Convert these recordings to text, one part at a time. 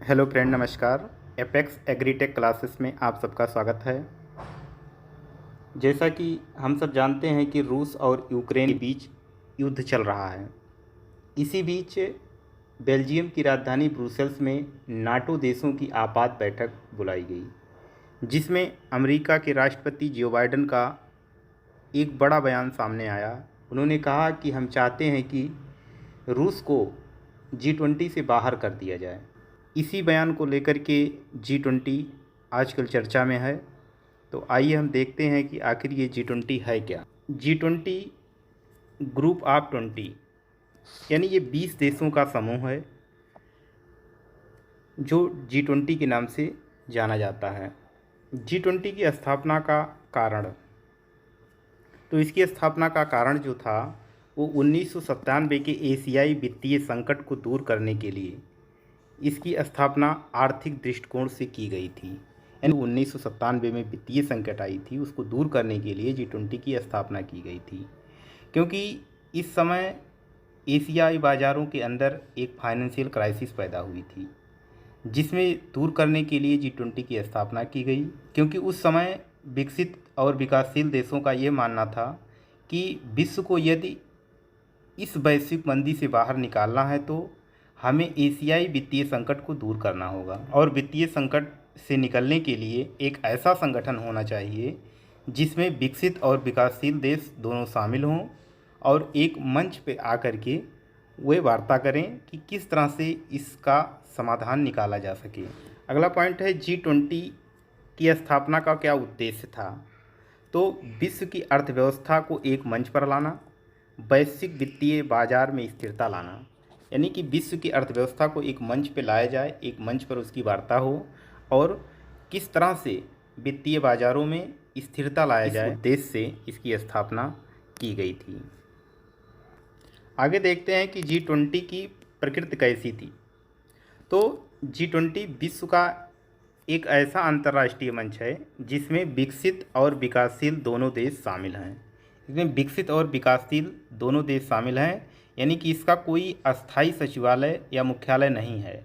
Hello friend, नमस्कार। Apex agritech classes में आप सबका स्वागत है। जैसा कि हम सब जानते हैं कि रूस और यूक्रेन के बीच युद्ध चल रहा है। इसी बीच बेल्जियम की राजधानी ब्रुसेल्स में नाटो देशों की आपात बैठक बुलाई गई, जिसमें अमेरिका के राष्ट्रपति जो बाइडेन का एक बड़ा बयान सामने आया। उन्होंने कहा कि हम चाहते हैं कि रूस को G20 से बाहर कर दिया जाए। इसी बयान को लेकर के G20 आजकल चर्चा में है। तो आइए हम देखते हैं कि आखिर ये G20 है क्या। G20 ग्रुप ऑफ 20 यानी ये 20 देशों का समूह है जो G20 के नाम से जाना जाता है। G20 की स्थापना का कारण, तो इसकी स्थापना का कारण जो था वो 1997 के एशियाई वित्तीय संकट को दूर करने के लिए इसकी स्थापना आर्थिक दृष्टिकोण से की गई थी। यानी 1997 में वित्तीय संकट आई थी, उसको दूर करने के लिए G20 की स्थापना की गई थी। क्योंकि इस समय एशियाई बाज़ारों के अंदर एक फाइनेंशियल क्राइसिस पैदा हुई थी, जिसमें दूर करने के लिए G20 की स्थापना की गई। क्योंकि उस समय विकसित और विकासशील देशों का ये मानना था कि विश्व को यदि इस वैश्विक मंदी से बाहर निकालना है तो हमें एशियाई वित्तीय संकट को दूर करना होगा, और वित्तीय संकट से निकलने के लिए एक ऐसा संगठन होना चाहिए जिसमें विकसित और विकासशील देश दोनों शामिल हों और एक मंच पे आकर के वे वार्ता करें कि किस तरह से इसका समाधान निकाला जा सके। अगला पॉइंट है G20 की स्थापना का क्या उद्देश्य था। तो विश्व की अर्थव्यवस्था को एक मंच पर लाना, वैश्विक वित्तीय बाजार में स्थिरता लाना। यानी कि विश्व की अर्थव्यवस्था को एक मंच पर लाया जाए, एक मंच पर उसकी वार्ता हो और किस तरह से वित्तीय बाजारों में स्थिरता लाया जाए, इस उद्देश्य से इसकी स्थापना की गई थी। आगे देखते हैं कि G20 की प्रकृति कैसी थी। तो G20 विश्व का एक ऐसा अंतर्राष्ट्रीय मंच है जिसमें विकसित और विकासशील दोनों देश शामिल हैं। इसमें विकसित और विकासशील दोनों देश शामिल हैं, यानी कि इसका कोई अस्थायी सचिवालय या मुख्यालय नहीं है।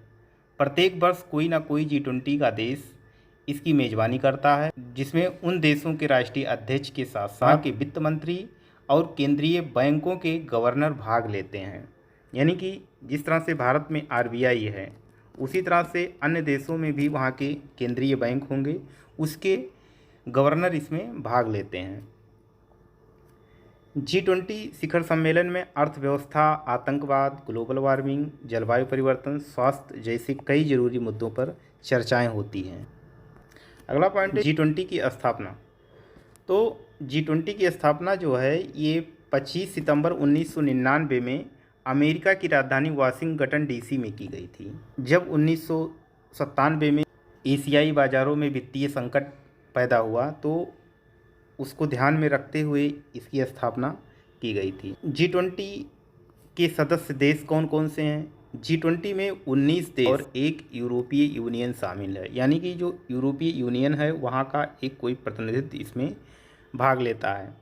प्रत्येक वर्ष कोई ना कोई G20 का देश इसकी मेज़बानी करता है, जिसमें उन देशों के राष्ट्रीय अध्यक्ष के साथ साथ के वित्त मंत्री और केंद्रीय बैंकों के गवर्नर भाग लेते हैं। यानी कि जिस तरह से भारत में RBI है, उसी तरह से अन्य देशों में भी वहाँ के केंद्रीय बैंक होंगे, उसके गवर्नर इसमें भाग लेते हैं। G20 शिखर सम्मेलन में अर्थव्यवस्था, आतंकवाद, ग्लोबल वार्मिंग, जलवायु परिवर्तन, स्वास्थ्य जैसे कई जरूरी मुद्दों पर चर्चाएं होती हैं। अगला पॉइंट है G20 की स्थापना। तो G20 की स्थापना जो है ये 25 सितंबर 1999 में अमेरिका की राजधानी वाशिंगटन DC में की गई थी। जब 1997 में एशियाई बाज़ारों में वित्तीय संकट पैदा हुआ तो उसको ध्यान में रखते हुए इसकी स्थापना की गई थी। G20 के सदस्य देश कौन कौन से हैं? G20 में 19 देश और एक यूरोपीय यूनियन शामिल है। यानी कि जो यूरोपीय यूनियन है वहाँ का एक कोई प्रतिनिधित्व इसमें भाग लेता है।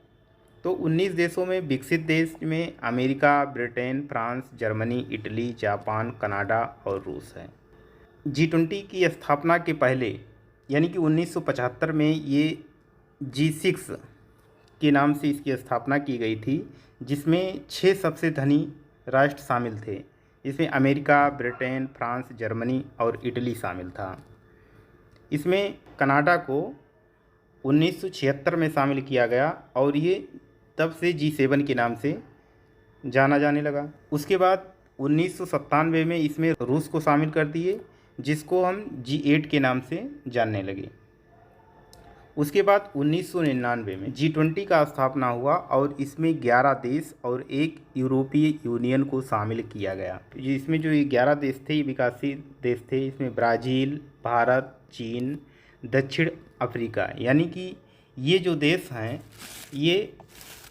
तो 19 देशों में विकसित देश में America, Britain, France, Germany, Italy, Japan, Canada और रूस है। G20 की स्थापना के पहले यानी कि 1975 में ये G6 के नाम से इसकी स्थापना की गई थी, जिसमें 6 सबसे धनी राष्ट्र शामिल थे। इसमें अमेरिका, ब्रिटेन, फ्रांस, जर्मनी और इटली शामिल था। इसमें कनाडा को 1976 में शामिल किया गया और ये तब से G7 के नाम से जाना जाने लगा। उसके बाद 1997 में इसमें रूस को शामिल कर दिए, जिसको हम G8 के नाम से जानने लगे। उसके बाद 1999 में G20 का स्थापना हुआ और इसमें 11 देश और एक यूरोपीय यूनियन को शामिल किया गया। इसमें जो ये 11 देश थे ये विकासशील देश थे। इसमें ब्राज़ील, भारत, चीन, दक्षिण अफ्रीका, यानी कि ये जो देश हैं ये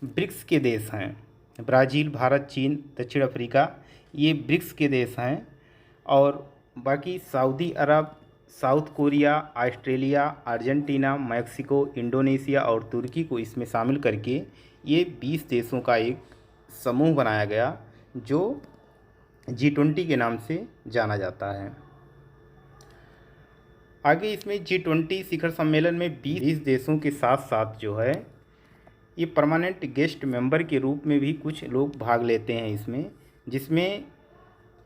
ब्रिक्स के देश हैं। ब्राज़ील, भारत, चीन, दक्षिण अफ्रीका ये ब्रिक्स के देश हैं। और बाकी Saudi Arab, South Korea, Australia, Argentina, Mexico, Indonesia और तुर्की को इसमें शामिल करके ये 20 देशों का एक समूह बनाया गया जो G20 के नाम से जाना जाता है। आगे इसमें G20 शिखर सम्मेलन में 20 देशों के साथ साथ जो है ये परमानेंट गेस्ट मेंबर के रूप में भी कुछ लोग भाग लेते हैं इसमें, जिसमें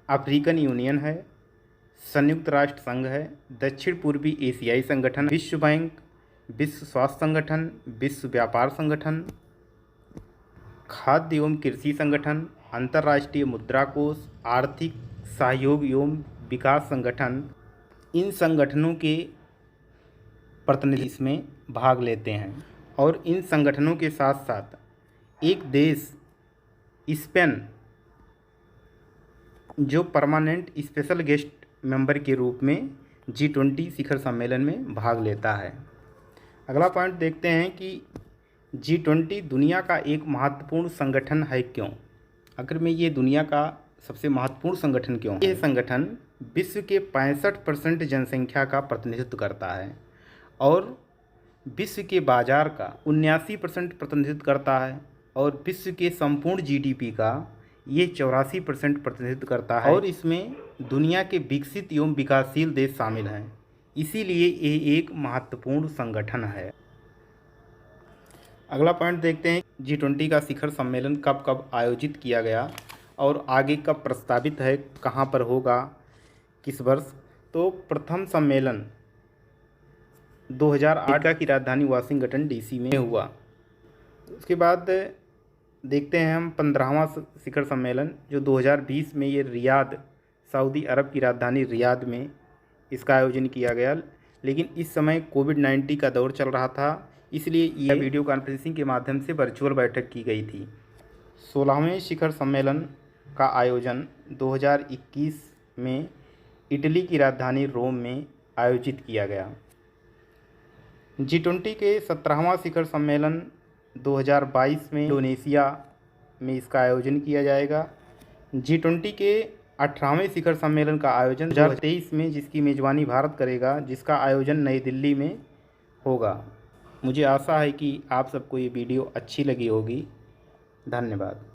अफ्रीकन यूनियन है, संयुक्त राष्ट्र संघ है, दक्षिण पूर्वी एशियाई संगठन, विश्व बैंक, विश्व स्वास्थ्य संगठन, विश्व व्यापार संगठन, खाद्य एवं कृषि संगठन, अंतर्राष्ट्रीय मुद्रा कोष, आर्थिक सहयोग एवं विकास संगठन, इन संगठनों के प्रतिनिधि इसमें भाग लेते हैं। और इन संगठनों के साथ साथ एक देश स्पेन जो परमानेंट स्पेशल गेस्ट मेंबर के रूप में G20 शिखर सम्मेलन में भाग लेता है। अगला पॉइंट देखते हैं कि G20 दुनिया का एक महत्वपूर्ण संगठन है क्यों। आखिर में ये दुनिया का सबसे महत्वपूर्ण संगठन क्यों है? ये संगठन विश्व के 65% जनसंख्या का प्रतिनिधित्व करता है और विश्व के बाजार का 79% प्रतिनिधित्व करता है और विश्व के संपूर्ण GDP का ये 84% प्रतिनिधित्व करता है और इसमें दुनिया के विकसित एवं विकासशील देश शामिल हैं। इसीलिए ये एक महत्वपूर्ण संगठन है। अगला पॉइंट देखते हैं G20 का शिखर सम्मेलन कब कब आयोजित किया गया और आगे कब प्रस्तावित है, कहाँ पर होगा, किस वर्ष। तो प्रथम सम्मेलन 2008 की राजधानी वाशिंगटन DC में हुआ। उसके बाद देखते हैं हम 15वां शिखर सम्मेलन जो 2020 में ये रियाद, सऊदी अरब की राजधानी रियाद में इसका आयोजन किया गया। लेकिन इस समय कोविड-19 का दौर चल रहा था, इसलिए यह वीडियो कॉन्फ्रेंसिंग के माध्यम से वर्चुअल बैठक की गई थी। 16वें शिखर सम्मेलन का आयोजन 2021 में इटली की राजधानी रोम में आयोजित किया गया। G20 के 17वां शिखर सम्मेलन 2022 में इंडोनेशिया में इसका आयोजन किया जाएगा। G20 के 18वें शिखर सम्मेलन का आयोजन 2023 में जिसकी मेज़बानी भारत करेगा, जिसका आयोजन नई दिल्ली में होगा। मुझे आशा है कि आप सबको ये वीडियो अच्छी लगी होगी। धन्यवाद।